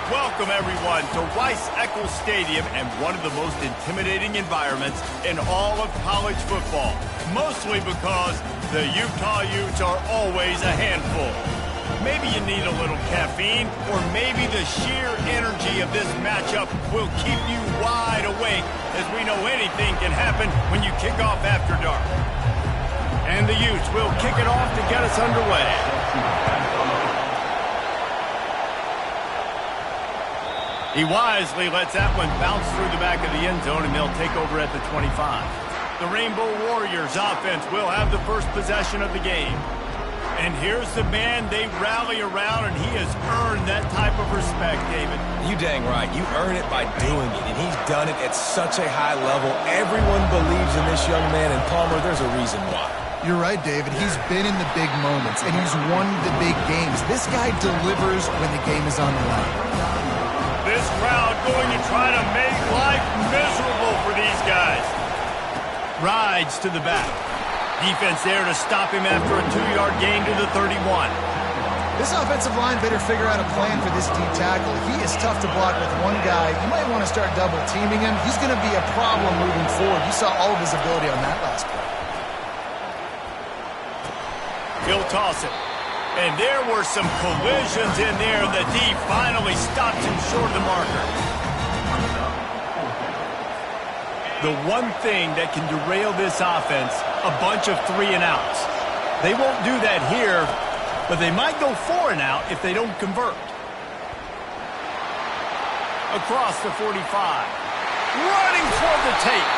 Welcome, everyone, to Rice-Eccles Stadium and one of the most intimidating environments in all of college football, mostly because the Utah Utes are always a handful. Maybe you need a little caffeine, or maybe the sheer energy of this matchup will keep you wide awake, as we know anything can happen when you kick off after dark. And the Utes will kick it off to get us underway. He wisely lets that one bounce through the back of the end zone, and they'll take over at the 25. The Rainbow Warriors offense will have the first possession of the game. And here's the man they rally around, and he has earned that type of respect, David. You dang right. You earn it by doing it, and he's done it at such a high level. Everyone believes in this young man, and Palmer, there's a reason why. You're right, David. He's been in the big moments, and he's won the big games. This guy delivers when the game is on the line. This crowd going to try to make life miserable for these guys. Rides to the back. Defense there to stop him after a 2-yard gain to the 31. This offensive line better figure out a plan for this deep tackle. He is tough to block with one guy. You might want to start double teaming him. He's going to be a problem moving forward. You saw all of his ability on that last play. He'll toss it. And there were some collisions in there. The D finally stopped him short of the marker. The one thing that can derail this offense, a bunch of 3-and-outs. They won't do that here, but they might go 4-and-out if they don't convert. Across the 45. Running toward the tape.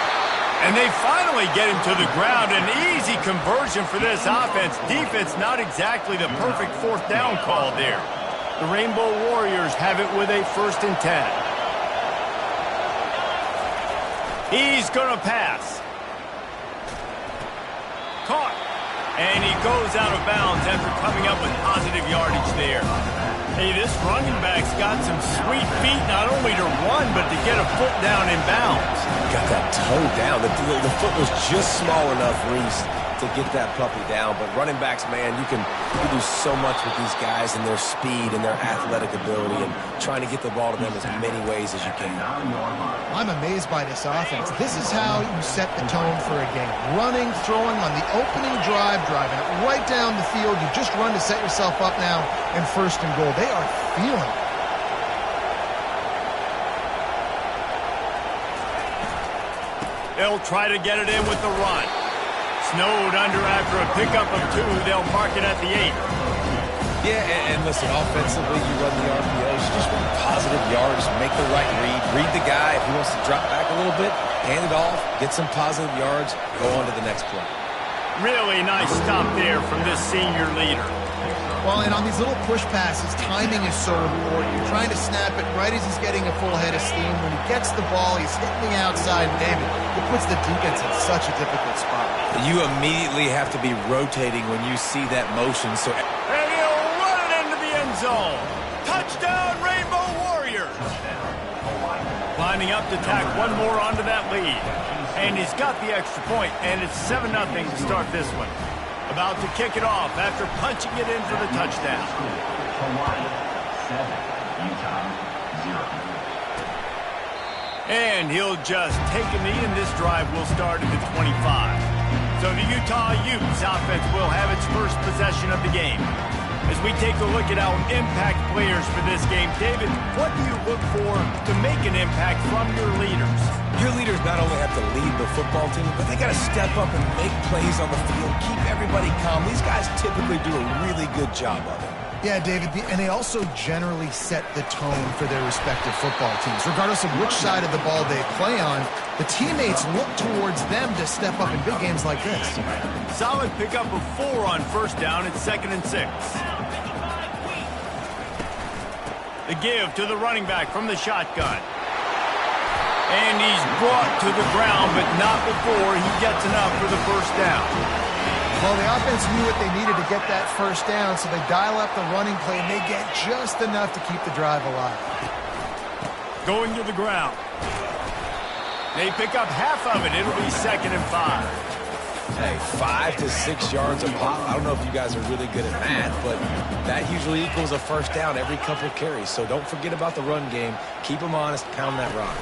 And they finally get him to the ground. An easy conversion for this offense. Defense not exactly the perfect fourth down call there. The Rainbow Warriors have it with a 1st and 10. He's going to pass. Caught. And he goes out of bounds after coming up with positive yardage there. Hey, this running back's got some sweet feet, not only to run, but to get a foot down in bounds. Got that toe down. The foot was just small enough, Reese, to get that puppy down. But running backs, man, you do so much with these guys and their speed and their athletic ability and trying to get the ball to them as many ways as you can. I'm amazed by this offense. This is how you set the tone for a game. Running, throwing on the opening drive, driving it right down the field. You just run to set yourself up now and 1st and goal. They are feeling it. They'll try to get it in with the run. Snowed under after a pickup of 2. They'll mark it at the 8. Yeah, and listen, offensively, you run the RPOs. You just run positive yards, make the right read the guy. If he wants to drop back a little bit, hand it off, get some positive yards, go on to the next play. Really nice stop there from this senior leader. Well, and on these little push passes, timing is so important. You're trying to snap it right as he's getting a full head of steam. When he gets the ball, he's hitting the outside, David. It puts the defense in such a difficult spot. You immediately have to be rotating when you see that motion. So, and he'll run it into the end zone. Touchdown, Rainbow Warriors. Lining up to tack one more onto that lead. And he's got the extra point, and it's 7-0 to start this one. About to kick it off after punching it in for the touchdown. And he'll just take a knee, and this drive will start at the 25. So the Utah Utes offense will have its first possession of the game. As we take a look at our impact players for this game, David, what do you look for to make an impact from your leaders? Your leaders not only have to lead the football team, but they got to step up and make plays on the field, keep everybody calm. These guys typically do a really good job of it. Yeah, David, and they also generally set the tone for their respective football teams. Regardless of which side of the ball they play on, the teammates look towards them to step up in big games like this. Solid pickup of 4 on 1st down at 2nd and 6. The give to the running back from the shotgun. And he's brought to the ground, but not before he gets enough for the 1st down. Well, the offense knew what they needed to get that 1st down, so they dial up the running play, and they get just enough to keep the drive alive. Going to the ground. They pick up half of it. It'll be 2nd and 5. Hey, 5 to 6 yards a pop. I don't know if you guys are really good at math, but that usually equals a first down every couple of carries. So don't forget about the run game. Keep them honest, pound that rock.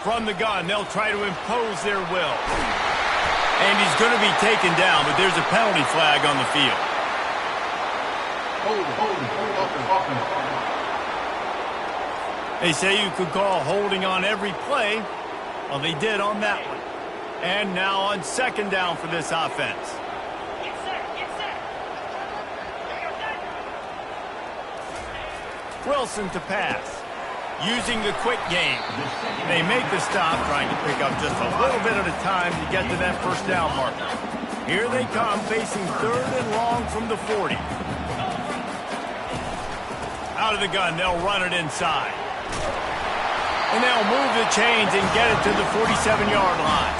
From the gun, they'll try to impose their will. And he's going to be taken down, but there's a penalty flag on the field. They say you could call holding on every play. Well, they did on that one. And now on second down for this offense. Wilson to pass. Using the quick game. They make the stop, trying to pick up just a little bit at a time to get to that first down marker. Here they come, facing third and long from the 40. Out of the gun, they'll run it inside. And they'll move the chains and get it to the 47-yard line.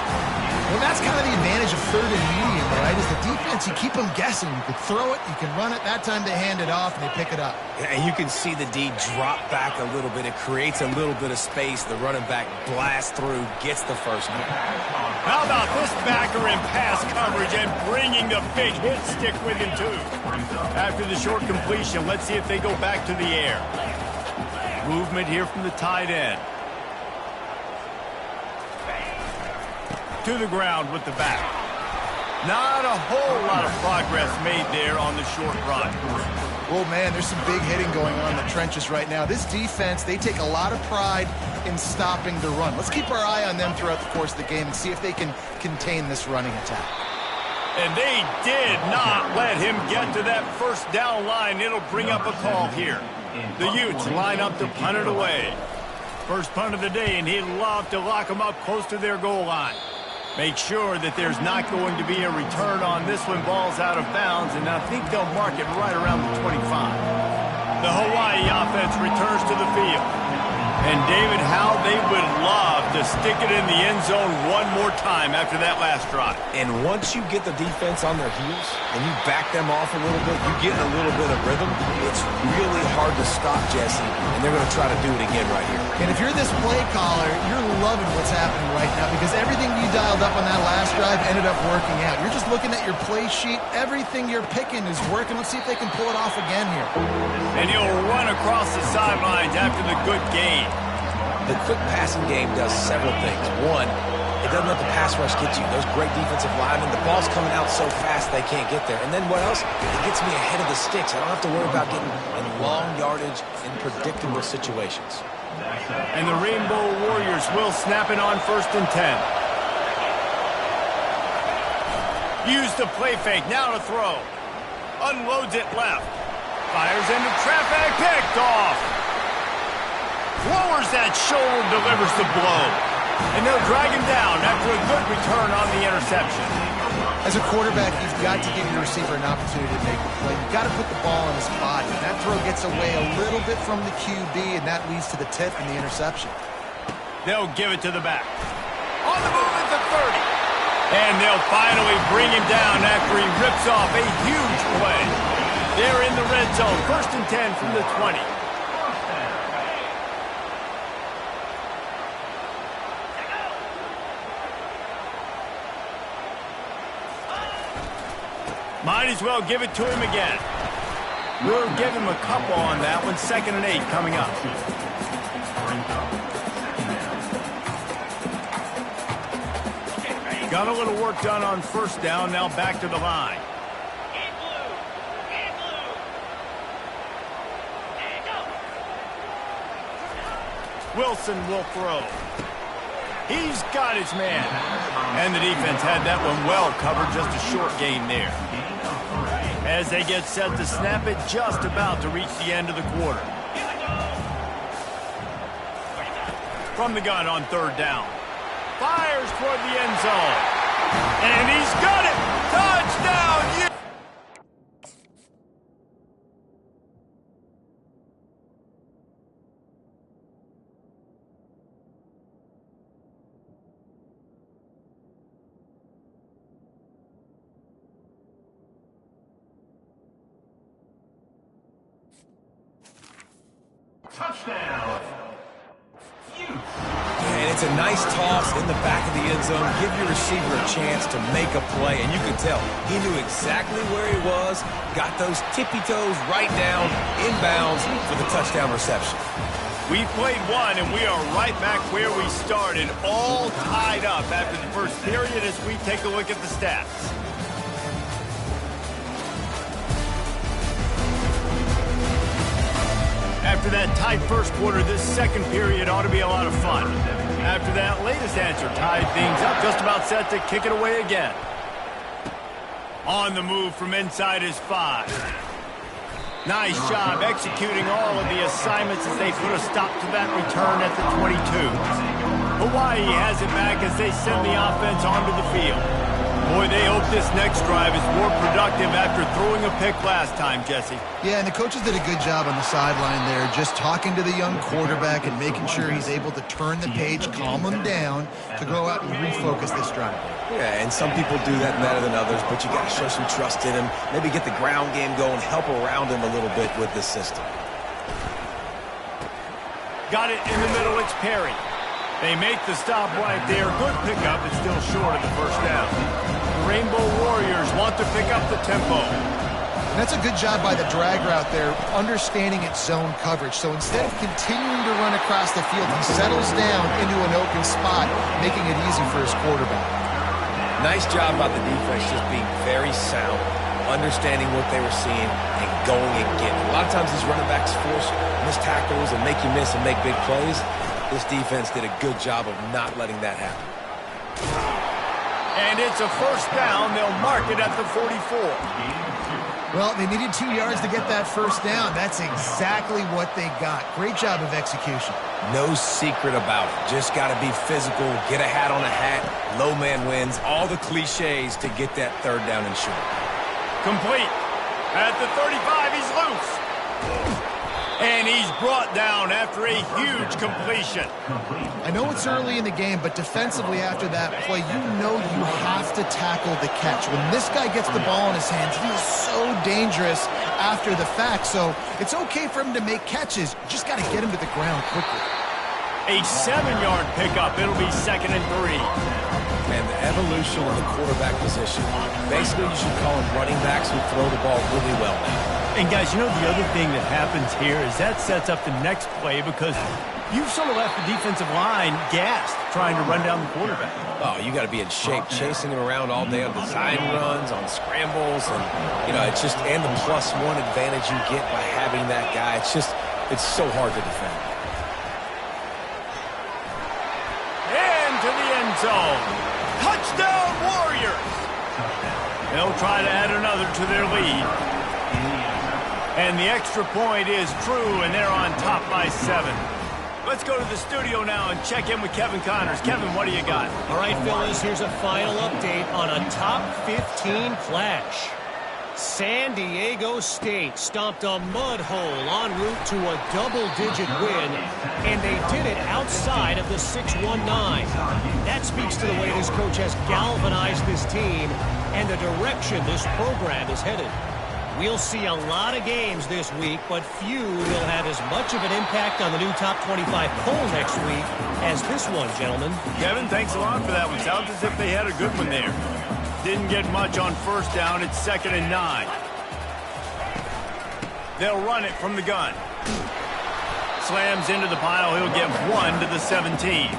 Well, that's kind of the advantage of third and medium, right? Is the defense, you keep them guessing. You can throw it, you can run it. That time they hand it off and they pick it up. And you can see the D drop back a little bit. It creates a little bit of space. The running back blasts through, gets the first down. How about this backer in pass coverage and bringing the big hit stick with him, too? After the short completion, let's see if they go back to the air. Movement here from the tight end. To the ground with the back. Not a whole lot of progress made there on the short run. Oh, man, there's some big hitting going on in the trenches right now. This defense, they take a lot of pride in stopping the run. Let's keep our eye on them throughout the course of the game and see if they can contain this running attack. And they did not let him get to that first down line. It'll bring up a call here. The Utes line up to punt it away. First punt of the day, and he'd love to lock them up close to their goal line. Make sure that there's not going to be a return on this one. Ball's out of bounds, and I think they'll mark it right around the 25. The Hawaii offense returns to the field. And, David, how they would love to stick it in the end zone one more time after that last drive. And once you get the defense on their heels and you back them off a little bit, you get a little bit of rhythm, it's really hard to stop, Jesse, and they're going to try to do it again right here. And if you're this play caller, you're loving what's happening right now because everything you dialed up on that last drive ended up working out. You're just looking at your play sheet. Everything you're picking is working. Let's see if they can pull it off again here. And he'll run across the sidelines after the good game. The quick passing game does several things. One, it doesn't let the pass rush get you. Those great defensive linemen, the ball's coming out so fast they can't get there. And then what else? It gets me ahead of the sticks. I don't have to worry about getting in long yardage in predictable situations. And the Rainbow Warriors will snap it on 1st and 10. Use the play fake, now to throw. Unloads it left. Fires into traffic, picked off. Lowers that shoulder, delivers the blow. And they'll drag him down after a good return on the interception. As a quarterback, you've got to give your receiver an opportunity to make the play. You've got to put the ball in his body. And that throw gets away a little bit from the QB, and that leads to the tip and the interception. They'll give it to the back. On the move at the 30. And they'll finally bring him down after he rips off a huge play. They're in the red zone. 1st and 10 from the 20. Might as well give it to him again. We'll give him a couple on that one. 2nd and 8 coming up. Got a little work done on 1st down. Now back to the line. Wilson will throw. He's got his man. And the defense had that one well covered. Just a short gain there. As they get set to snap it, just about to reach the end of the quarter. From the gun on 3rd down. Fires toward the end zone. And he's got it! Touchdown! Yeah. Touchdown. And It's a nice toss in the back of the end zone. Give your receiver a chance to make a play, and you can tell he knew exactly where he was, got those tippy toes right down, inbounds for the touchdown reception. We played one, and we are right back where we started, all tied up after the first period as we take a look at the stats. After that tight first quarter, this second period ought to be a lot of fun. After that latest answer tied things up, just about set to kick it away again. On the move from inside his 5. Nice job executing all of the assignments as they put a stop to that return at the 22. Hawaii has it back as they send the offense onto the field. Boy, they hope this next drive is more productive after throwing a pick last time, Jesse. Yeah, and the coaches did a good job on the sideline there, just talking to the young quarterback and making sure he's able to turn the page, calm him down, to go out and refocus this drive. Yeah, and some people do that better than others, but you got to show some trust in him, maybe get the ground game going, help around him a little bit with this system. Got it in the middle, it's Perry. They make the stop right there. Good pickup, it's still short of the first down. The Rainbow Warriors want to pick up the tempo. And that's a good job by the drag route there, understanding its zone coverage. So instead of continuing to run across the field, he settles down into an open spot, making it easy for his quarterback. Nice job by the defense, just being very sound, understanding what they were seeing, and going and getting it. A lot of times these running backs force missed tackles and make you miss and make big plays. This defense did a good job of not letting that happen. And it's a first down. They'll mark it at the 44. Well, they needed 2 yards to get that first down. That's exactly what they got. Great job of execution. No secret about it. Just got to be physical, get a hat on a hat, low man wins, all the cliches to get that third down and short. Complete. At the 35, he's loose. And he's brought down after a huge completion. I know it's early in the game, but defensively after that play, you know you have to tackle the catch. When this guy gets the ball in his hands, he is so dangerous after the fact. So it's okay for him to make catches. You just got to get him to the ground quickly. A 7-yard pickup. It'll be 2nd and 3. Man, the evolution of the quarterback position. Basically, you should call them running backs who throw the ball really well now. And guys, you know the other thing that happens here is that sets up the next play because you've sort of left the defensive line gassed trying to run down the quarterback. Oh, you got to be in shape, chasing him around all day on design runs, on scrambles, and, you know, it's just, and the +1 advantage you get by having that guy. It's so hard to defend. Into the end zone. Touchdown, Warriors! They'll try to add another to their lead. And the extra point is true, and they're on top by 7. Let's go to the studio now and check in with Kevin Connors. Kevin, what do you got? All right, fellas, here's a final update on a top 15 clash. San Diego State stomped a mud hole en route to a double-digit win, and they did it outside of the 619. That speaks to the way this coach has galvanized this team and the direction this program is headed. We'll see a lot of games this week, but few will have as much of an impact on the new top 25 poll next week as this one, gentlemen. Kevin, thanks a lot for that one. Sounds as if they had a good one there. Didn't get much on first down. It's 2nd and 9. They'll run it from the gun. Slams into the pile. He'll get 1 to the 17.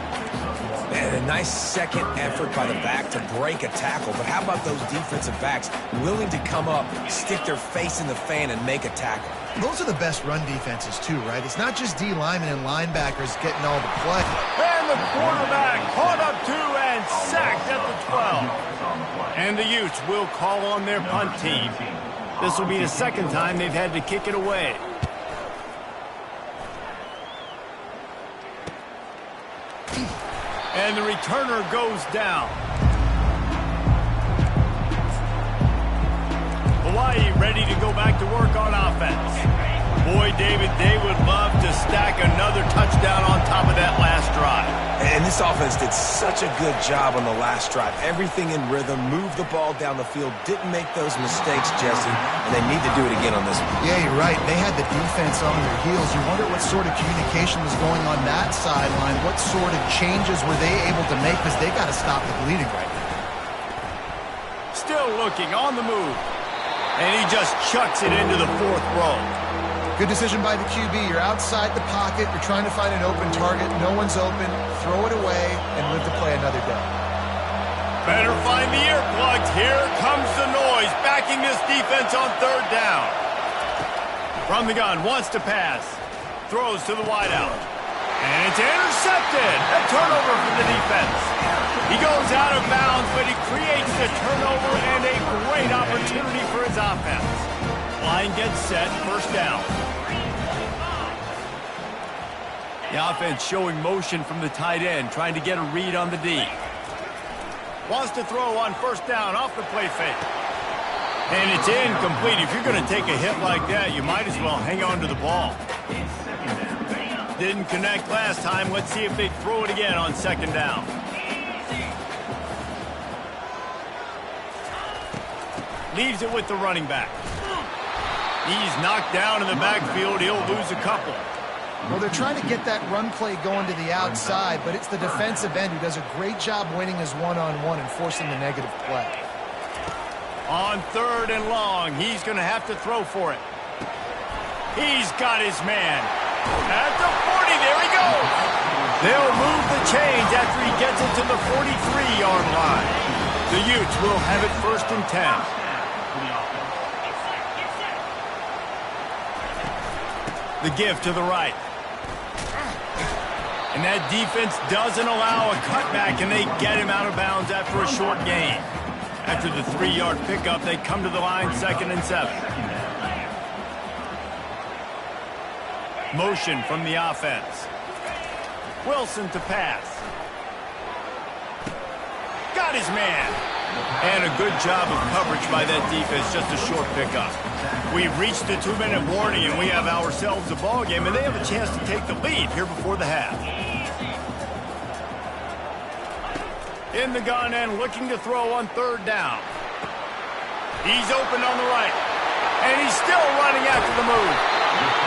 Man, a nice second effort by the back to break a tackle. But how about those defensive backs willing to come up, stick their face in the fan, and make a tackle? Those are the best run defenses, too, right? It's not just D linemen and linebackers getting all the play. And the quarterback caught up to and sacked at the 12. And the Utes will call on their punt team. This will be the second time they've had to kick it away. And the returner goes down. Hawaii ready to go back to work on offense. Boy, David, they would love to stack another touchdown on top of that last drive. And this offense did such a good job on the last drive. Everything in rhythm, moved the ball down the field, didn't make those mistakes, Jesse, and they need to do it again on this one. Yeah, you're right. They had the defense on their heels. You wonder what sort of communication was going on that sideline. What sort of changes were they able to make, because they got to stop the bleeding right now. Still looking on the move. And he just chucks it into the fourth row. Good decision by the QB. You're outside the pocket. You're trying to find an open target. No one's open. Throw it away and live to play another day. Better find the earplugs. Here comes the noise, backing this defense on third down. From the gun, wants to pass. Throws to the wideout. And it's intercepted. A turnover for the defense. He goes out of bounds, but he creates the turnover and a great opportunity for his offense. Line gets set, first down. The offense showing motion from the tight end, trying to get a read on the D. Wants to throw on first down off the play fake. And it's incomplete. If you're going to take a hit like that, you might as well hang on to the ball. Didn't connect last time. Let's see if they throw it again on second down. Leaves it with the running back. He's knocked down in the backfield. He'll lose a couple. Well, they're trying to get that run play going to the outside, but it's the defensive end who does a great job winning his one-on-one and forcing the negative play. On third and long, he's going to have to throw for it. He's got his man. At the 40, there he goes. They'll move the chains after he gets it to the 43-yard line. The Utes will have it first and 10. The give to the right. And that defense doesn't allow a cutback, and they get him out of bounds after a short gain. After the 3-yard pickup, they come to the line, 2nd and 7. Motion from the offense. Wilson to pass. Got his man. And a good job of coverage by that defense, just a short pickup. We've reached the 2-minute warning, and we have ourselves a ball game, and they have a chance to take the lead here before the half. In the gun and looking to throw on third down. He's open on the right, and he's still running after the move.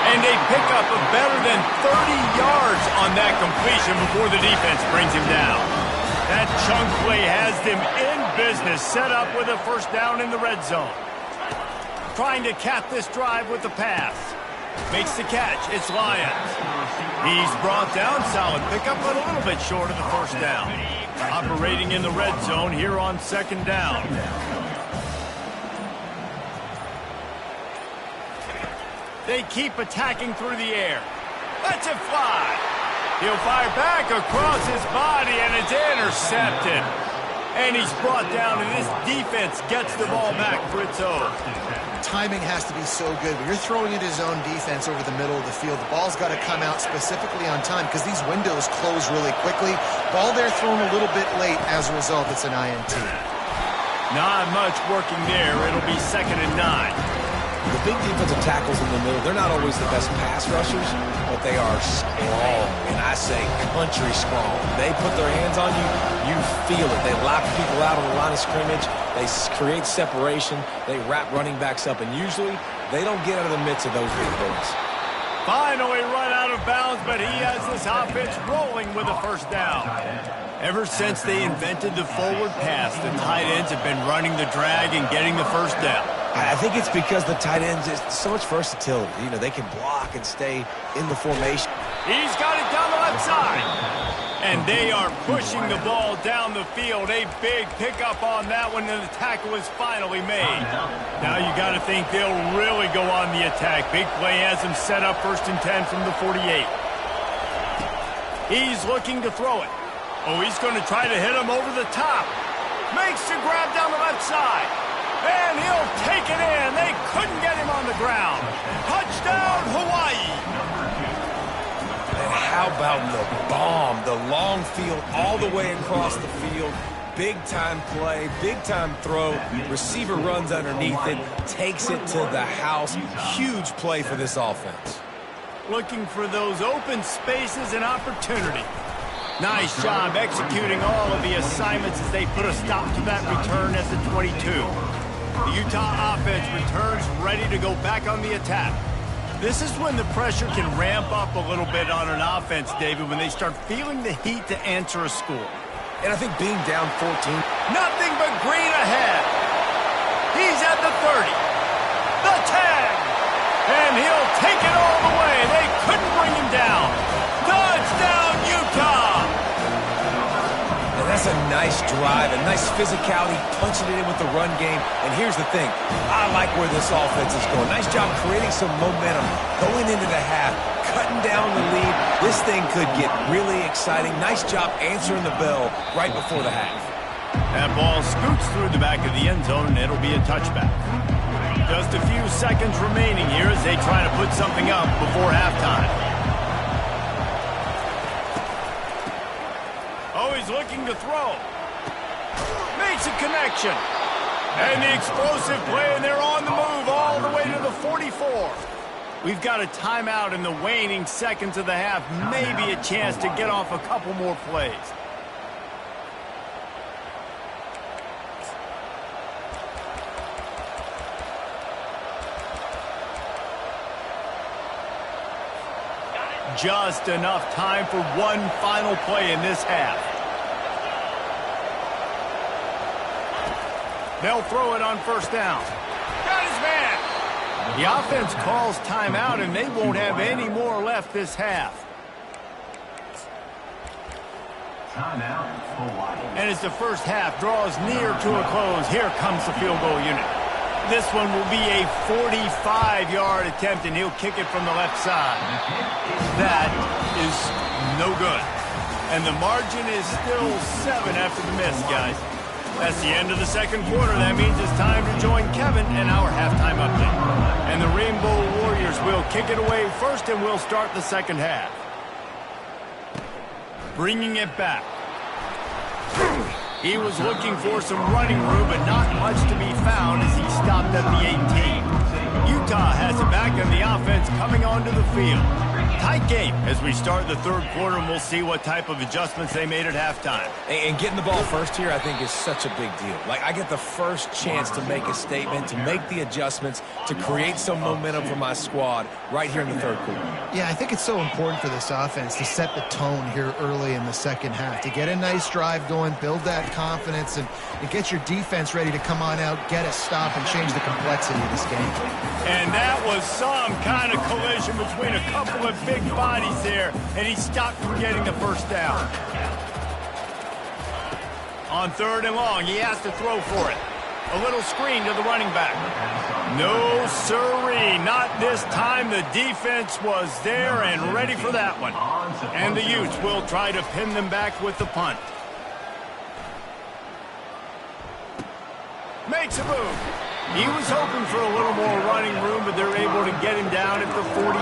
And they pick up a better than 30 yards on that completion before the defense brings him down. That chunk play has them in business, set up with a first down in the red zone. Trying to cap this drive with the pass. Makes the catch. It's Lyons. He's brought down. Solid pickup, but a little bit short of the first down. Operating in the red zone here on second down. They keep attacking through the air. Lets it fly. He'll fire back across his body, and it's intercepted. And he's brought down, and this defense gets the ball back for its own. Timing has to be so good. When you're throwing into zone defense over the middle of the field, the ball's got to come out specifically on time because these windows close really quickly. Ball there thrown a little bit late. As a result, it's an INT. Not much working there. It'll be 2nd and 9. The big defensive tackles in the middle, they're not always the best pass rushers, but they are strong, and I say country strong. They put their hands on you, you feel it. They lock people out on the line of scrimmage. They create separation. They wrap running backs up, and usually they don't get out of the midst of those big boys. Finally run out of bounds, but he has this offense rolling with a first down. Ever since they invented the forward pass, the tight ends have been running the drag and getting the first down. I think it's because the tight ends is so much versatility. You know, they can block and stay in the formation. He's got it down the left side. And they are pushing the ball down the field. A big pickup on that one, and the tackle is finally made. Now you got to think they'll really go on the attack. Big play has them set up 1st and 10 from the 48. He's looking to throw it. Oh, he's going to try to hit him over the top. Makes the grab down the left side. And he'll take it in. They couldn't get him on the ground. Touchdown, Hawaii. And how about the bomb? The long field all the way across the field. big-time play, big-time throw. Receiver runs underneath it, takes it to the house. Huge play for this offense. Looking for those open spaces and opportunity. Nice job executing all of the assignments as they put a stop to that return as the 22. The Utah offense returns ready to go back on the attack. This is when the pressure can ramp up a little bit on an offense, David, when they start feeling the heat to answer a score. And I think being down 14. Nothing but green ahead. He's at the 30. The tag. And he'll take it all the way. They couldn't bring him down. Touchdown, Utah. And that's a nice drive, a nice physicality, punching it in with the run game. And here's the thing. I like where this offense is going. Nice job creating some momentum going into the half, cutting down the lead. This thing could get really exciting. Nice job answering the bell right before the half. That ball scoots through the back of the end zone, and it'll be a touchback. Just a few seconds remaining here as they try to put something up before halftime. Oh, he's looking to throw. Makes a connection. And the explosive play, and they're on the move all the way to the 44. We've got a timeout in the waning seconds of the half. Maybe a chance to get off a couple more plays. Just enough time for one final play in this half. They'll throw it on first down. Got his man. The offense calls timeout, and they won't have any more left this half. And as the first half draws near to a close, here comes the field goal unit. This one will be a 45-yard attempt, and he'll kick it from the left side. That is no good. And the margin is still 7 after the miss, guys. That's the end of the second quarter. That means it's time to join Kevin in our halftime update. And the Rainbow Warriors will kick it away first, and we'll start the second half. Bringing it back. He was looking for some running room, but not much to be found as he stopped at the 18. Utah has it back, and the offense coming onto the field. Tight game as we start the third quarter, and we'll see what type of adjustments they made at halftime. And getting the ball first here, I think, is such a big deal. Like, I get the first chance to make a statement, to make the adjustments, to create some momentum for my squad right here in the third quarter. Yeah, I think it's so important for this offense to set the tone here early in the second half, to get a nice drive going, build that confidence, and get your defense ready to come on out, get a stop, and change the complexity of this game. And that was some kind of collision between a couple of big bodies there, and he stopped from getting the first down. On third and long, he has to throw for it. A little screen to the running back. No siree, not this time. The defense was there and ready for that one. And the Utes will try to pin them back with the punt. Makes a move. He was hoping for a little more running room, but they're able to get him down at the 45.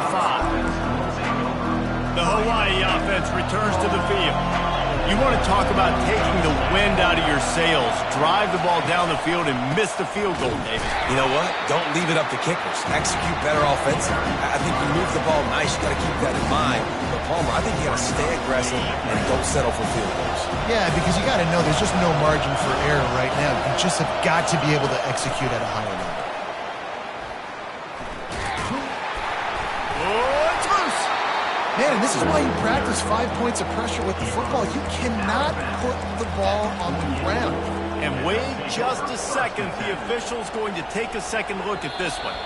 The Hawaii offense returns to the field. You want to talk about taking the wind out of your sails. Drive the ball down the field and miss the field goal, David. You know what? Don't leave it up to kickers. Execute better offensively. I think you move the ball nice. You got to keep that in mind. But Palmer, I think you got to stay aggressive and don't settle for field goals. Yeah, because you got to know there's just no margin for error right now. You just have got to be able to execute at a higher level. Man, and this is why you practice 5 points of pressure with the football. You cannot put the ball on the ground. And wait just a second. The official's going to take a second look at this one.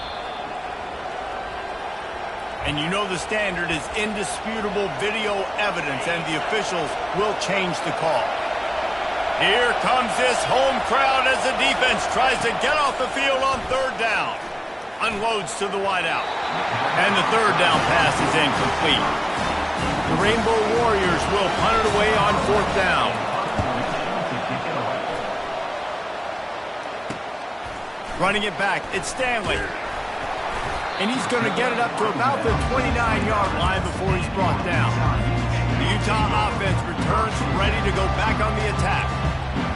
And you know the standard is indisputable video evidence, and the officials will change the call. Here comes this home crowd as the defense tries to get off the field on third down. Unloads to the wideout. And the third down pass is incomplete. The Rainbow Warriors will punt it away on fourth down. Running it back, it's Stanley. And he's going to get it up to about the 29-yard line before he's brought down. The Utah offense returns ready to go back on the attack.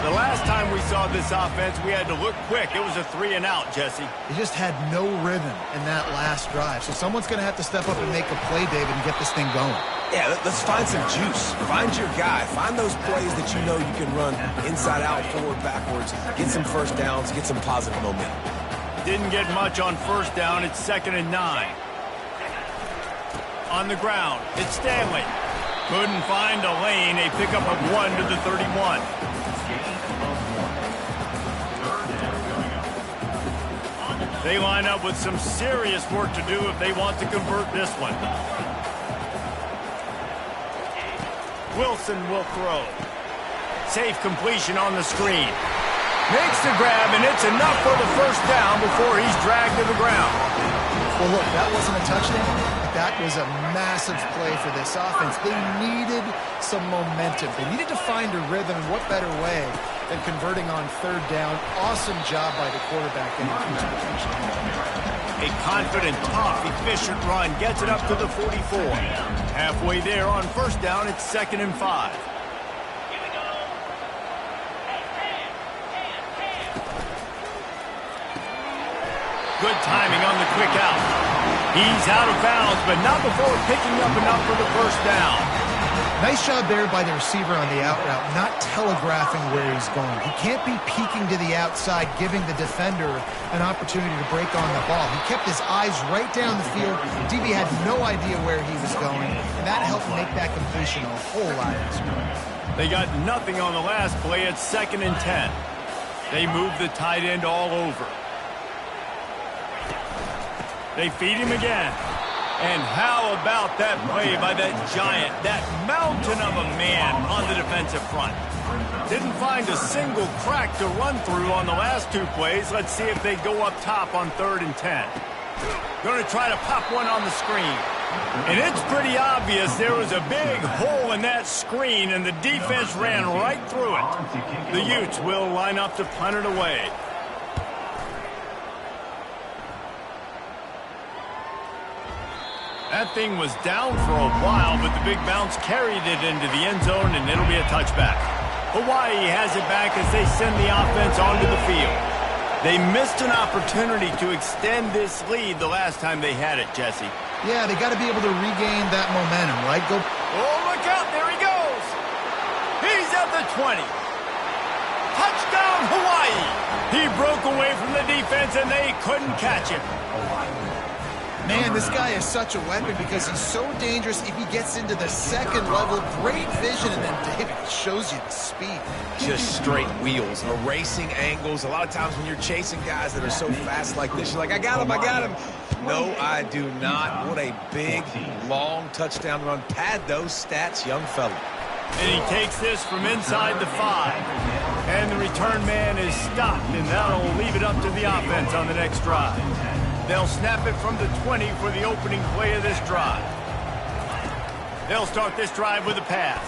The last time we saw this offense, we had to look quick. It was a 3-and-out, Jesse. They just had no rhythm in that last drive. So someone's going to have to step up and make a play, David, and get this thing going. Yeah, let's find some juice. Find your guy. Find those plays that you know you can run inside out, forward, backwards. Get some first downs. Get some positive momentum. Didn't get much on first down. It's 2nd and 9. On the ground, it's Stanley. Couldn't find a lane. A pickup of 1 to the 31. They line up with some serious work to do if they want to convert this one. Wilson will throw. Safe completion on the screen. Makes the grab, and it's enough for the first down before he's dragged to the ground. Well, look, that wasn't a touchdown. That was a massive play for this offense. They needed some momentum. They needed to find a rhythm, and what better way than converting on 3rd down. Awesome job by the quarterback in the A confident, tough, efficient run gets it up to the 44. Halfway there on first down, it's 2nd and 5. Good timing on the quick out. He's out of bounds, but not before picking up enough for the first down. Nice job there by the receiver on the out route, not telegraphing where he's going. He can't be peeking to the outside, giving the defender an opportunity to break on the ball. He kept his eyes right down the field. DB had no idea where he was going, and that helped make that completion a whole lot easier. They got nothing on the last play. It's 2nd and 10. They move the tight end all over. They feed him again. And how about that play by that giant, that mountain of a man on the defensive front? Didn't find a single crack to run through on the last 2 plays. Let's see if they go up top on 3rd and 10. Going to try to pop one on the screen. And it's pretty obvious there was a big hole in that screen, and the defense ran right through it. The Utes will line up to punt it away. That thing was down for a while, but the big bounce carried it into the end zone, and it'll be a touchback. Hawaii has it back as they send the offense onto the field. They missed an opportunity to extend this lead the last time they had it, Jesse. Yeah, they got to be able to regain that momentum, right? Go. Oh, look out. There he goes. He's at the 20. Touchdown, Hawaii. He broke away from the defense, and they couldn't catch him. Man, this guy is such a weapon because he's so dangerous if he gets into the 2nd level. Great vision, and then David shows you the speed. Just straight wheels, erasing angles. A lot of times when you're chasing guys that are so fast like this, you're like, I got him, I got him. No, I do not. What a big, long touchdown run. Pad those stats, young fella. And he takes this from inside the 5. And the return man is stopped, and that'll leave it up to the offense on the next drive. They'll snap it from the 20 for the opening play of this drive. They'll start this drive with a pass.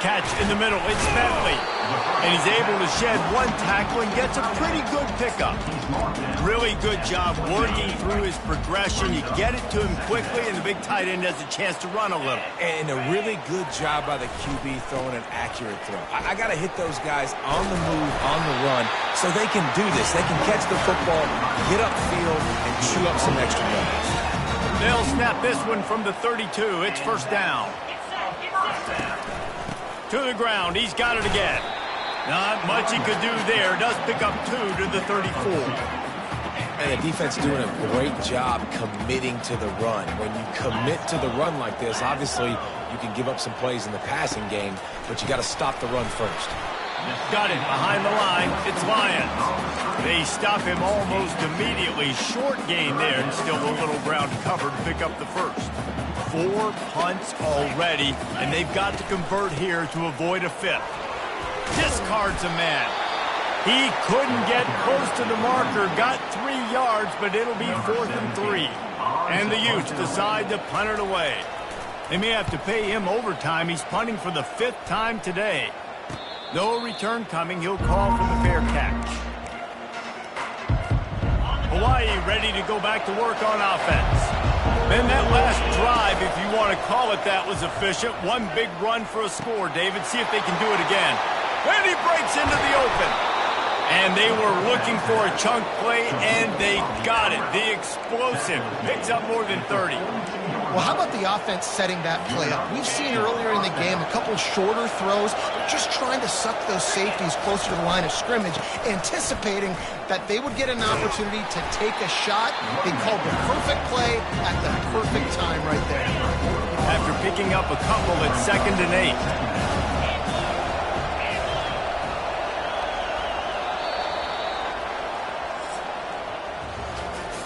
Catch in the middle, it's Bentley. And he's able to shed 1 tackle and gets a pretty good pickup. Really good job working through his progression. You get it to him quickly, and the big tight end has a chance to run a little. And a really good job by the QB throwing an accurate throw. I got to hit those guys on the move, on the run, so they can do this. They can catch the football, get upfield, and chew up some extra yards. They'll snap this one from the 32. It's first down. To the ground. He's got it again. Not much he could do there. Does pick up 2 to the 34. And the defense doing a great job committing to the run. When you commit to the run like this, obviously you can give up some plays in the passing game, but you got to stop the run first. Got it behind the line. It's Lions. They stop him almost immediately. Short gain there, and still a little ground covered to pick up the first. 4 punts already, and they've got to convert here to avoid a 5th. Discards a man. He couldn't get close to the marker. Got 3 yards, but it'll be 4th and 3. And the Utes decide to punt it away. They may have to pay him overtime. He's punting for the 5th time today. No return coming. He'll call for the fair catch. Hawaii ready to go back to work on offense. Then that last drive, if you want to call it that, was efficient. 1 big run for a score, David. See if they can do it again. And he breaks into the open. And they were looking for a chunk play, and they got it. The explosive picks up more than 30. Well, how about the offense setting that play up? We've seen earlier in the game a couple shorter throws, just trying to suck those safeties closer to the line of scrimmage, anticipating that they would get an opportunity to take a shot. They called the perfect play at the perfect time right there. After picking up a couple at 2nd and 8.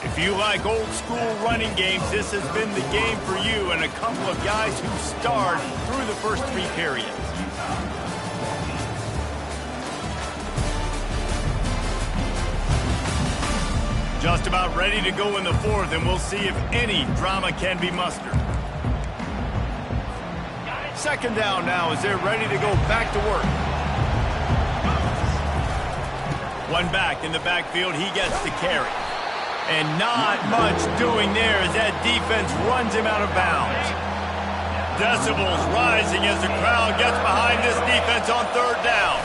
If you like old-school running games, this has been the game for you and a couple of guys who starred through the first 3 periods. Just about ready to go in the 4th, and we'll see if any drama can be mustered. 2nd down now as they're ready to go back to work. One back in the backfield, he gets the carry. And not much doing there as that defense runs him out of bounds. Decibels rising as the crowd gets behind this defense on 3rd down.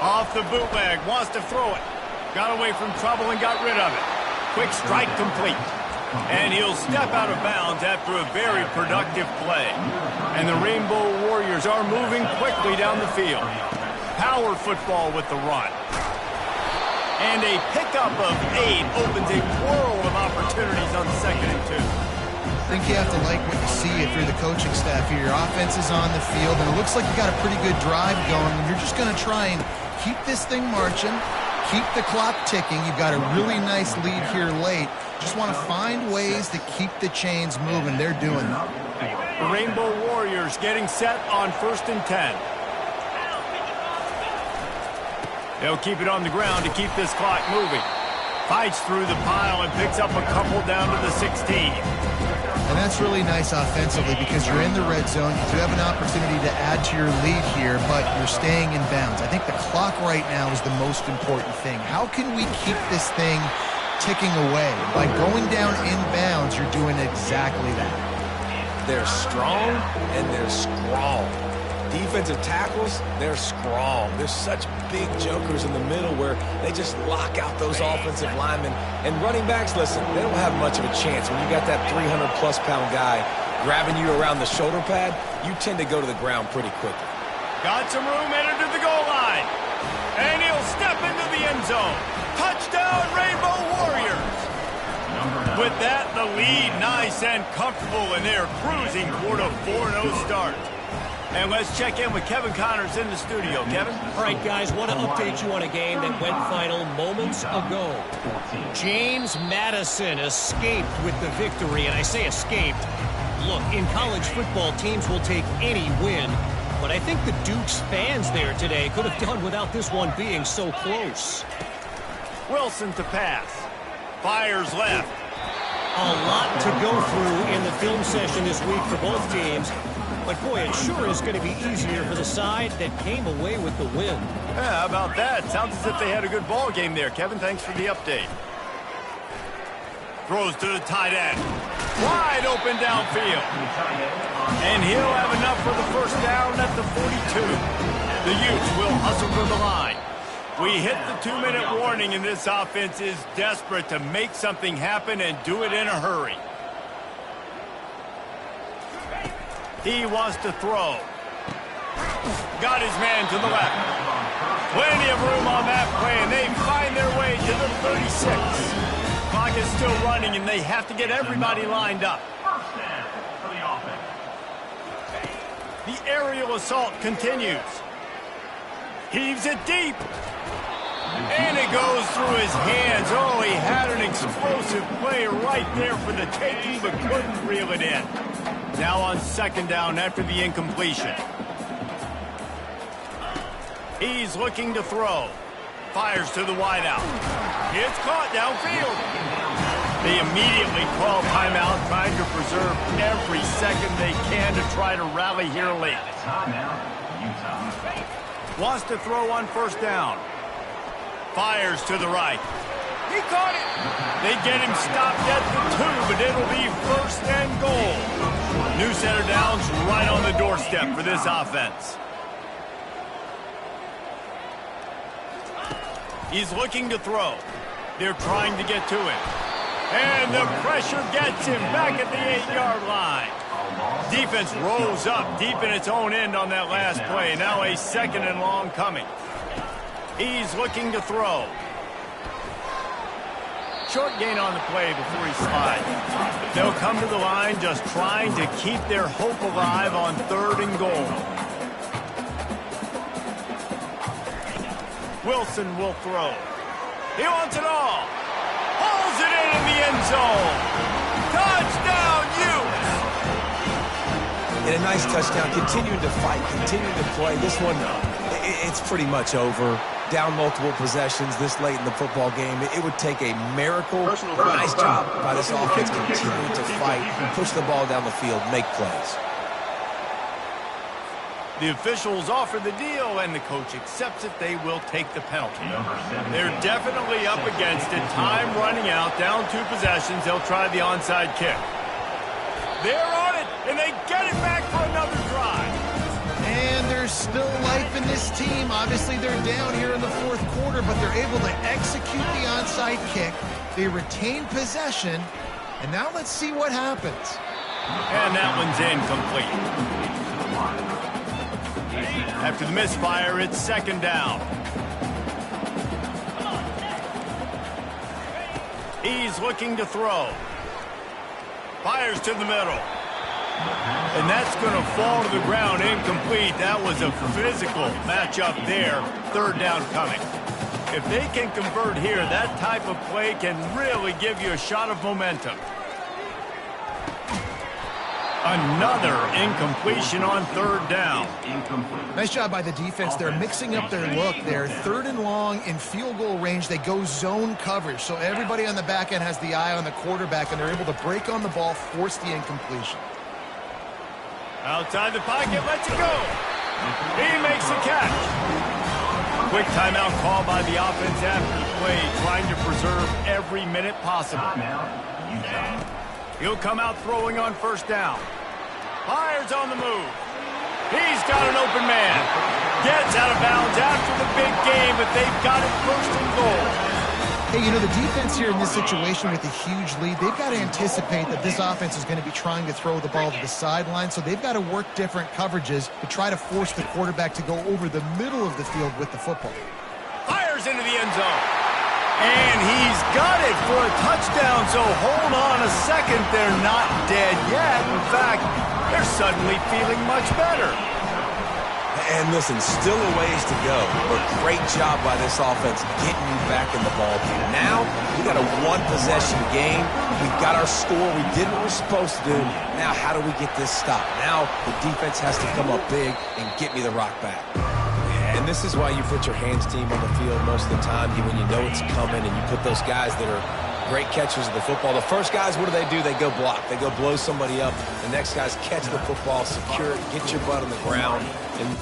Off the bootleg, wants to throw it. Got away from trouble and got rid of it. Quick strike complete. And he'll step out of bounds after a very productive play. And the Rainbow Warriors are moving quickly down the field. Power football with the run. And a pickup of 8 opens a world of opportunities on 2nd and 2. I think you have to like what you see if you're the coaching staff here. Your offense is on the field, and it looks like you got a pretty good drive going, and you're just going to try and keep this thing marching, keep the clock ticking. You've got a really nice lead here late. Just want to find ways to keep the chains moving. They're doing that. The Rainbow Warriors getting set on 1st and 10. They'll keep it on the ground to keep this clock moving. Fights through the pile and picks up a couple down to the 16. And that's really nice offensively because you're in the red zone. You do have an opportunity to add to your lead here, but you're staying in bounds. I think the clock right now is the most important thing. How can we keep this thing ticking away? By going down in bounds, you're doing exactly that. They're strong and they're scrawl. Defensive tackles, they're scrawl. There's such big jokers in the middle where they just lock out those offensive linemen. And running backs, listen, they don't have much of a chance. When you got that 300-plus-pound guy grabbing you around the shoulder pad, you tend to go to the ground pretty quickly. Got some room, headed to the goal line. And he'll step into the end zone. Touchdown, Rainbow Warriors. With that, the lead nice and comfortable, and they're cruising toward a 4-0 start. And let's check in with Kevin Connors in the studio. Kevin? All right, guys, want to update you on a game that went final moments ago. James Madison escaped with the victory, and I say escaped. Look, in college football, teams will take any win, but I think the Dukes fans there today could have done without this one being so close. Wilson to pass. Fires left. A lot to go through in the film session this week for both teams. But, boy, it sure is going to be easier for the side that came away with the win. Yeah, how about that? Sounds as if they had a good ball game there. Kevin, thanks for the update. Throws to the tight end. Wide open downfield. And he'll have enough for the 1st down at the 42. The Utes will hustle for the line. We hit the 2-minute warning, and this offense is desperate to make something happen and do it in a hurry. He wants to throw. Got his man to the left. Plenty of room on that play, and they find their way to the 36. Clock is still running, and they have to get everybody lined up. The aerial assault continues. Heaves it deep. And it goes through his hands. Oh, he had an explosive play right there for the taking, but couldn't reel it in. Now on 2nd down after the incompletion. He's looking to throw. Fires to the wideout. It's caught downfield. They immediately call timeout, trying to preserve every second they can to try to rally here late. Wants to throw on 1st down. Fires to the right. He caught it. They get him stopped at the 2, but it'll be 1st and goal. New set of downs right on the doorstep for this offense. He's looking to throw. They're trying to get to him. And the pressure gets him back at the 8-yard line. Defense rolls up deep in its own end on that last play. Now a 2nd and long coming. He's looking to throw. Short gain on the play before he slides. They'll come to the line just trying to keep their hope alive on 3rd and goal. Wilson will throw. He wants it all. Hauls it in the end zone. Touchdown, Utes! And a nice touchdown, continuing to fight, continuing to play. This one, it's pretty much over. Down multiple possessions this late in the football game. It would take a miracle. Nice job by this offense continuing to fight, push the ball down the field, make plays. The officials offer the deal, and the coach accepts it. They will take the penalty. They're definitely up against it. Time running out, down 2 possessions. They'll try the onside kick. They're on it, and they get it back for another drive. And there's still life in this team. Obviously, they're down here in the 4th quarter, but they're able to execute the onside kick. They retain possession, and now let's see what happens. And that one's incomplete. After the misfire, it's 2nd down. He's looking to throw. Fires to the middle. And that's going to fall to the ground incomplete. That was a physical matchup there. 3rd down coming. If they can convert here, that type of play can really give you a shot of momentum. Another incompletion on 3rd down. Nice job by the defense. They're mixing up their look there. 3rd and long in field goal range. They go zone coverage. So everybody on the back end has the eye on the quarterback, and they're able to break on the ball, force the incompletion. Outside the pocket, lets it go. He makes the catch. Quick timeout call by the offense after the play, trying to preserve every minute possible. He'll come out throwing on 1st down. Fires on the move. He's got an open man. Gets out of bounds after the big game, but they've got it 1st and goal. Hey, you know, the defense here in this situation with a huge lead, they've got to anticipate that this offense is going to be trying to throw the ball to the sideline, so they've got to work different coverages to try to force the quarterback to go over the middle of the field with the football. Fires into the end zone. And he's got it for a touchdown, so hold on a second. They're not dead yet. In fact, they're suddenly feeling much better. And listen, still a ways to go, but great job by this offense getting you back in the ball game. Now, we got a 1-possession game. We got our score. We did what we're supposed to do. Now, how do we get this stopped? Now, the defense has to come up big and get me the rock back. And this is why you put your hands team on the field most of the time when you know it's coming, and you put those guys that are great catchers of the football. The first guys, what do? They go block. They go blow somebody up. The next guys catch the football, secure it, get your butt on the ground, and